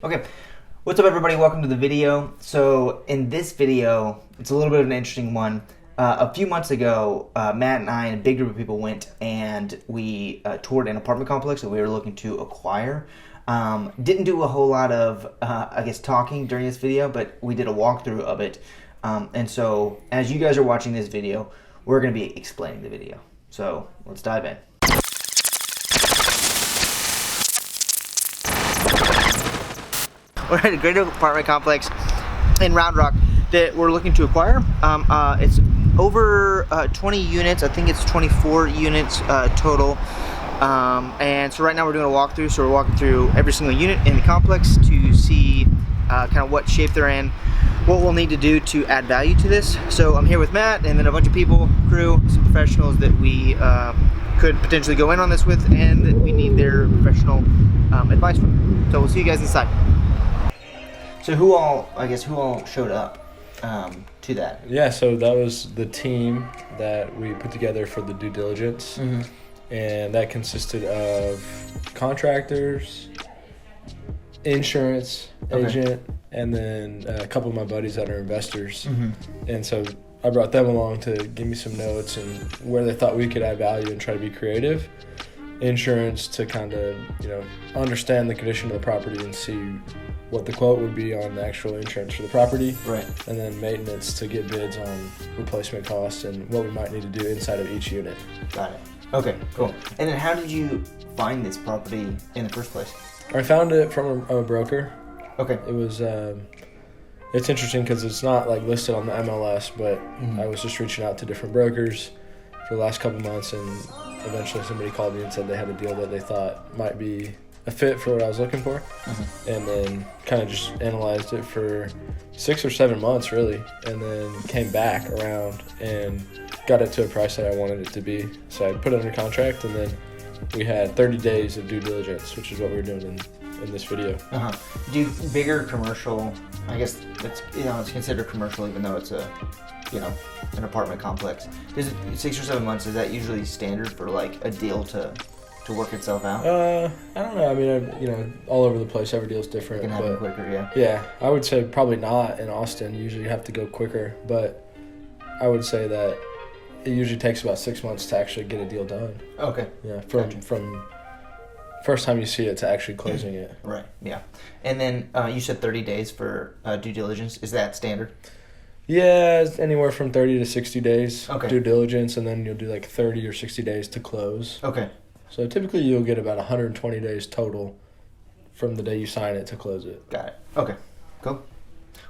Okay, what's up everybody? Welcome to the video. So in this video, it's a little bit of an interesting one. A few months ago, Matt and I and a big group of people went and we toured an apartment complex that we were looking to acquire. Didn't do a whole lot of, talking during this video, but we did a walkthrough of it. And so as you guys are watching this video, we're going to be explaining the video. So let's dive in. We're at a great apartment complex in Round Rock that we're looking to acquire. It's over 20 units. I think it's 24 units total. And so right now we're doing a walkthrough. So we're walking through every single unit in the complex to see kind of what shape they're in, what we'll need to do to add value to this. So I'm here with Matt and then a bunch of people, crew, some professionals that we could potentially go in on this with and that we need their professional advice from. So we'll see you guys inside. So who all showed up to that? Yeah, so that was the team that we put together for the due diligence. Mm-hmm. And that consisted of contractors, insurance agent, and then a couple of my buddies that are investors. Mm-hmm. And so I brought them along to give me some notes and where they thought we could add value and try to be creative. Insurance to kind of, understand the condition of the property and see what the quote would be on the actual insurance for the property. Right. And then maintenance to get bids on replacement costs and what we might need to do inside of each unit. Got it. Okay, cool. And then how did you find this property in the first place? I found it from a broker. Okay. It was, it's interesting because it's not like listed on the MLS, but I was just reaching out to different brokers for the last couple months, and eventually somebody called me and said they had a deal that they thought might be a fit for what I was looking for. And then kind of just analyzed it for 6 or 7 months really, and then came back around and got it to a price that I wanted it to be. So I put it under contract, and then we had 30 days of due diligence, which is what we're doing in this video. Do bigger commercial, I guess it's considered commercial even though it's an apartment complex. Is it 6 or 7 months, is that usually standard for like a deal to work itself out? I don't know. I mean, all over the place, every deal's different. It can happen quicker, yeah. Yeah, I would say probably not in Austin. Usually you have to go quicker, but I would say that it usually takes about 6 months to actually get a deal done. Okay. Yeah, from first time you see it to actually closing it. Right, yeah. And then you said 30 days for due diligence. Is that standard? Yeah, it's anywhere from 30 to 60 days due diligence, and then you'll do like 30 or 60 days to close. Okay. So typically you'll get about 120 days total from the day you sign it to close it. Got it. Okay, cool.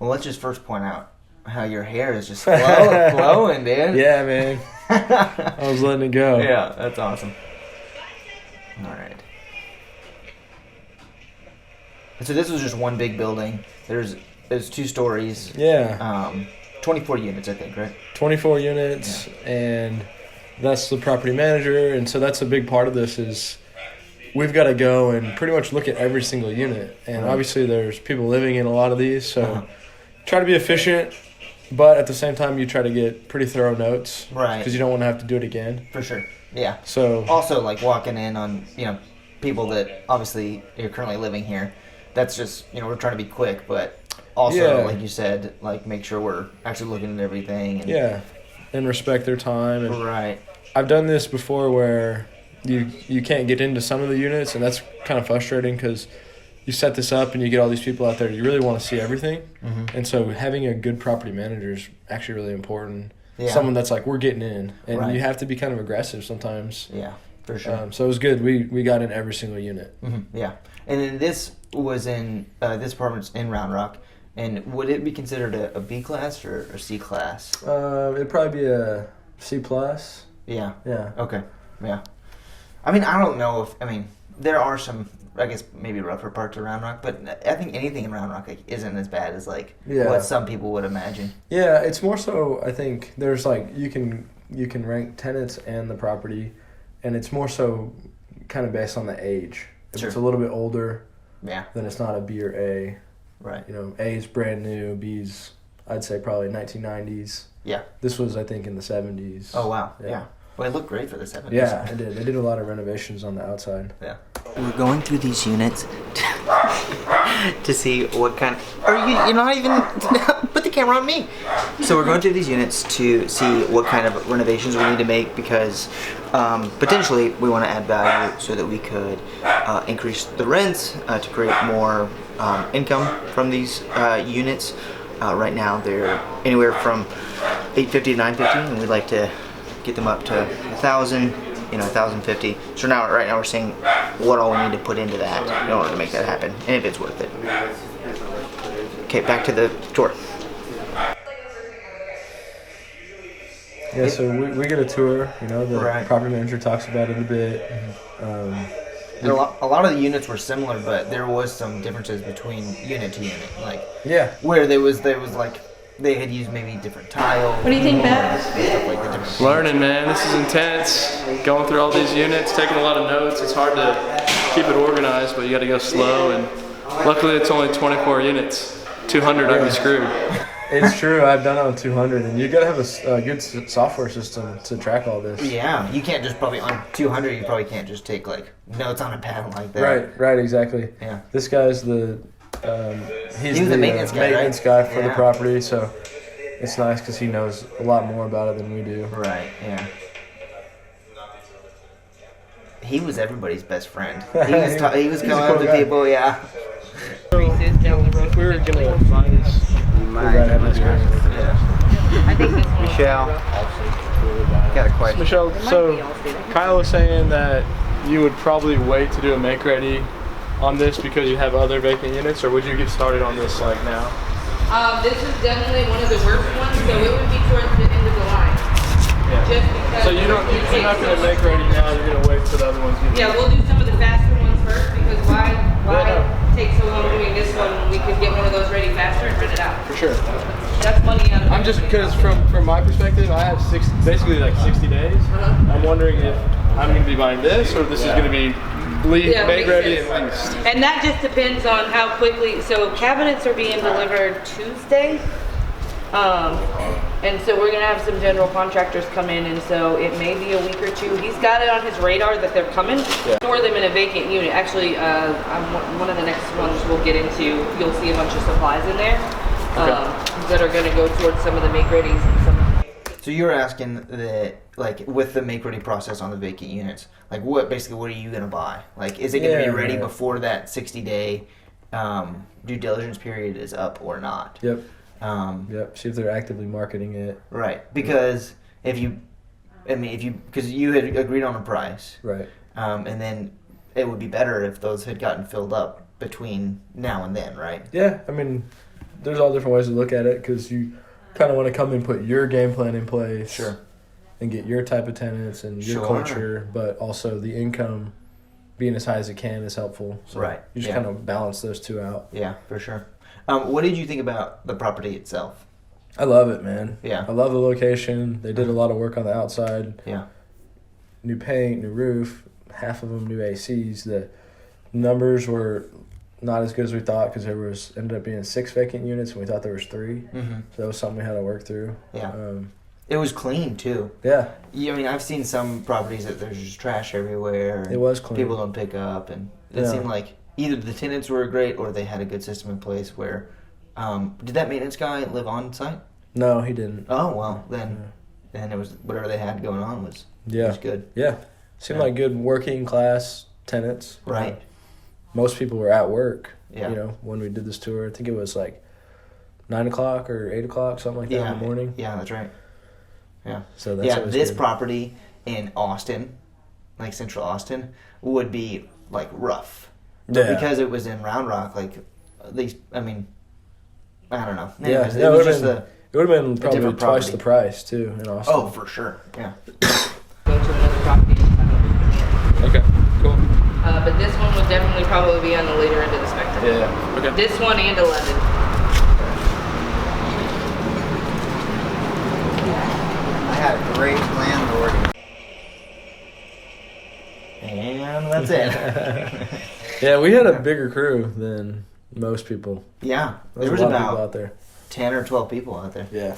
Well, let's just first point out how your hair is just flowing, dude. Yeah, man. I was letting it go. Yeah, that's awesome. All right. So this was just one big building. There's 2 stories. Yeah. 24 units, I think, right? 24 units, and that's the property manager, and so that's a big part of this is we've got to go and pretty much look at every single unit, and obviously there's people living in a lot of these, so try to be efficient, but at the same time you try to get pretty thorough notes, right? Because you don't want to have to do it again. For sure, yeah. So also like walking in on people that obviously are currently living here, that's just we're trying to be quick, but also like you said, like make sure we're actually looking at everything and respect their time. And right. I've done this before where you can't get into some of the units, and that's kind of frustrating because you set this up and you get all these people out there. You really want to see everything. And so having a good property manager is actually really important. Yeah. Someone that's like, we're getting in. And you have to be kind of aggressive sometimes. Yeah, for sure. So it was good. We got in every single unit. Yeah. And then this was in, this apartment's in Round Rock. And would it be considered a B class or a C class? It'd probably be a C plus. Yeah. Yeah. Okay. Yeah. I mean, I don't know if, there are some, I guess, maybe rougher parts of Round Rock, but I think anything in Round Rock isn't as bad as, what some people would imagine. Yeah, it's more so, I think, there's, you can rank tenants and the property, and it's more so kind of based on the age. If it's a little bit older, then it's not a B or A. Right. A is brand new, B's, I'd say probably 1990s. Yeah. This was, I think, in the 70s. Oh, wow. Yeah. Well, it looked great for the 70s. Yeah, it did. They did a lot of renovations on the outside. Yeah. We're going through these units to see what kind of, or you're not even, put the camera on me. So we're going through these units to see what kind of renovations we need to make, because potentially we want to add value so that we could increase the rents to create more income from these units. Right now they're anywhere from $850 to $950, and we'd like to get them up to $1,000, $1,050. So right now we're seeing what all we need to put into that in order to make that happen, and if it's worth it. Okay, back to the tour. Yeah, so we get a tour. The Right. property manager talks about it a bit. A lot of the units were similar, but there was some differences between unit to unit, where there was like they had used maybe different tile. What do you think, Matt? Stuff like the different Learning, man. This is intense. Going through all these units, taking a lot of notes. It's hard to keep it organized, but you got to go slow. And luckily, it's only 24 units. 200, I'd be screwed. It's true. I've done it on 200, and you gotta have a good software system to track all this. Yeah, you can't just probably on 200. You probably can't just take like notes on a pad like that. Right, exactly. Yeah. This guy's the He was the maintenance guy for the Yeah. property, so it's nice because he knows a lot more about it than we do. Right. Yeah. He was everybody's best friend. He was coming up to people. Yeah. If we were going to buy this, I think this one. Michelle, got a question. Michelle, so Kyle was saying that you would probably wait to do a make ready on this because you have other vacant units, or would you get started on this like now? This is definitely one of the worst ones, so it would be towards the end of the line. Yeah. Just because. So you're not going to make ready now, you're going to wait till the other ones get Yeah, we'll do some of the faster ones first, because why take so long doing this one when we could get one of those ready faster and rent it out? For sure. That's money out of I'm just, because from my perspective, I have basically like 60 days. I'm wondering if I'm going to be buying this, or this is going to be Yeah, make makes ready sense. and leased. And that just depends on how quickly, so cabinets are being delivered Tuesday. And so we're gonna have some general contractors come in, and so it may be a week or two. He's got it on his radar that they're coming. Store them in a vacant unit. Actually, one of the next ones we'll get into, you'll see a bunch of supplies in there that are gonna go towards some of the make readies and some. So you were asking that, like, with the make ready process on the vacant units, like, what are you gonna buy? Like, is it gonna be ready before that 60-day due diligence period is up or not? Yep. See if they're actively marketing it. Right, because because you had agreed on a price, Right. and then it would be better if those had gotten filled up between now and then, right? Yeah, I mean, there's all different ways to look at it because you kind of want to come and put your game plan in place. Sure. And get your type of tenants and your culture, but also the income being as high as it can is helpful. So Right. You just kind of balance those two out. Yeah, for sure. What did you think about the property itself? I love it, man. Yeah. I love the location. They did a lot of work on the outside. Yeah. New paint, new roof, half of them new ACs. The numbers were not as good as we thought because there ended up being 6 vacant units and we thought there was 3. Mm-hmm. So that was something we had to work through. Yeah. It was clean too. Yeah. I mean, I've seen some properties that there's just trash everywhere. And it was clean. People don't pick up, and it seemed like either the tenants were great or they had a good system in place where. Did that maintenance guy live on site? No, he didn't. Oh well, then it was whatever they had going on was good. Yeah, seemed like good working class tenants. Right. Most people were at work. Yeah. When we did this tour, I think it was like 9 o'clock or 8 o'clock, something like that in the morning. Yeah, that's right. Yeah. So that's this good. property in Austin, like Central Austin, would be like rough. But because it was in Round Rock, like at least I don't know. Anyways, it was just it would have been probably different twice property. the price too in Austin. Oh, for sure. Yeah. Go to another property. Okay, cool. But this one would definitely probably be on the later end of the spectrum. Yeah. Okay. This one and 11. I had a great landlord. And that's it. Yeah, we had a bigger crew than most people. Yeah. There There's was a lot of people about out there. 10 or 12 people out there. Yeah.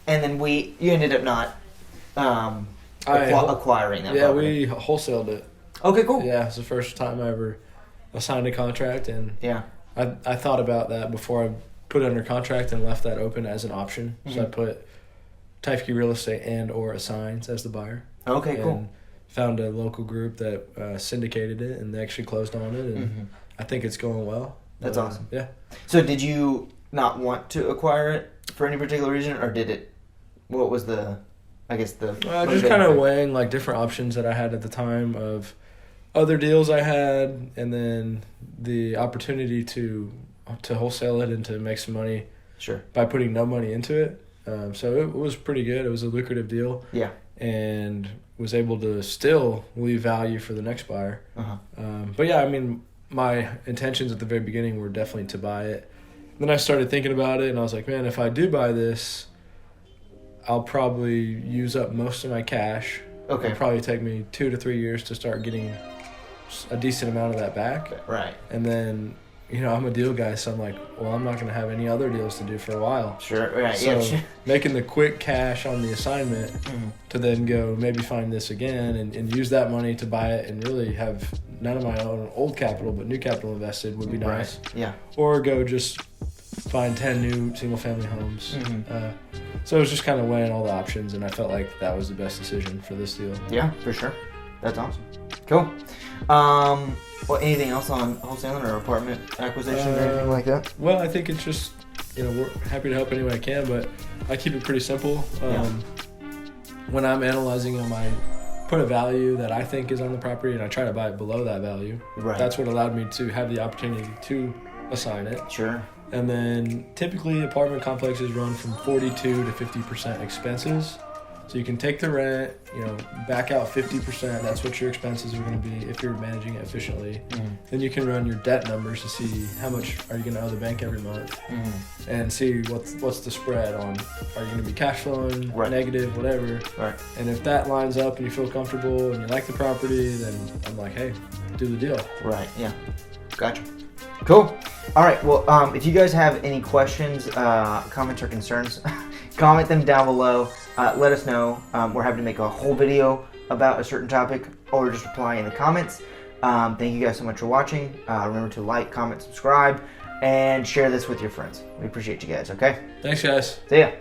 And then you ended up not acquiring that Yeah, property. we wholesaled it. Okay, cool. Yeah, it's the first time I ever signed a contract, and Yeah. I thought about that before I put it under contract and left that open as an option. Mm-hmm. So I put Teifke Real Estate and or Assigns as the buyer. Okay, and cool. Found a local group that syndicated it, and they actually closed on it, and I think it's going well. That's awesome. Yeah. So did you not want to acquire it for any particular reason, or did it? What was the? I guess the. Just kind of weighing like different options that I had at the time of other deals I had, and then the opportunity to wholesale it and to make some money. Sure. By putting no money into it. So it was pretty good. It was a lucrative deal. Yeah. And was able to still leave value for the next buyer. But yeah, I mean, my intentions at the very beginning were definitely to buy it. Then I started thinking about it, and I was like, man, if I do buy this, I'll probably use up most of my cash. Okay. It'll probably take me 2 to 3 years to start getting a decent amount of that back. Right. And then, I'm a deal guy, so I'm like, well, I'm not going to have any other deals to do for a while. Sure, right. So making the quick cash on the assignment to then go maybe find this again and use that money to buy it and really have none of my own old capital but new capital invested would be nice. Right. Yeah. Or go just find 10 new single-family homes. So it was just kind of weighing all the options, and I felt like that was the best decision for this deal. Yeah, for sure. That's awesome. Cool. Well, anything else on wholesaling or apartment acquisitions or anything like that? Well, I think it's just, we're happy to help any way I can, but I keep it pretty simple. When I'm analyzing them, I put a value that I think is on the property, and I try to buy it below that value. Right. That's what allowed me to have the opportunity to assign it. Sure. And then typically apartment complexes run from 42 to 50% expenses. So you can take the rent, back out 50%. That's what your expenses are going to be if you're managing it efficiently. Then you can run your debt numbers to see how much are you going to owe the bank every month, and see what's the spread on. Are you going to be cash flowing, negative, whatever. Right. And if that lines up and you feel comfortable and you like the property, then I'm like, hey, do the deal. Right. Yeah. Gotcha. Cool. All right. Well, if you guys have any questions, comments, or concerns, comment them down below. Let us know. We're happy to make a whole video about a certain topic, or just reply in the comments. Thank you guys so much for watching. Remember to like, comment, subscribe, and share this with your friends. We appreciate you guys, okay? Thanks, guys. See ya.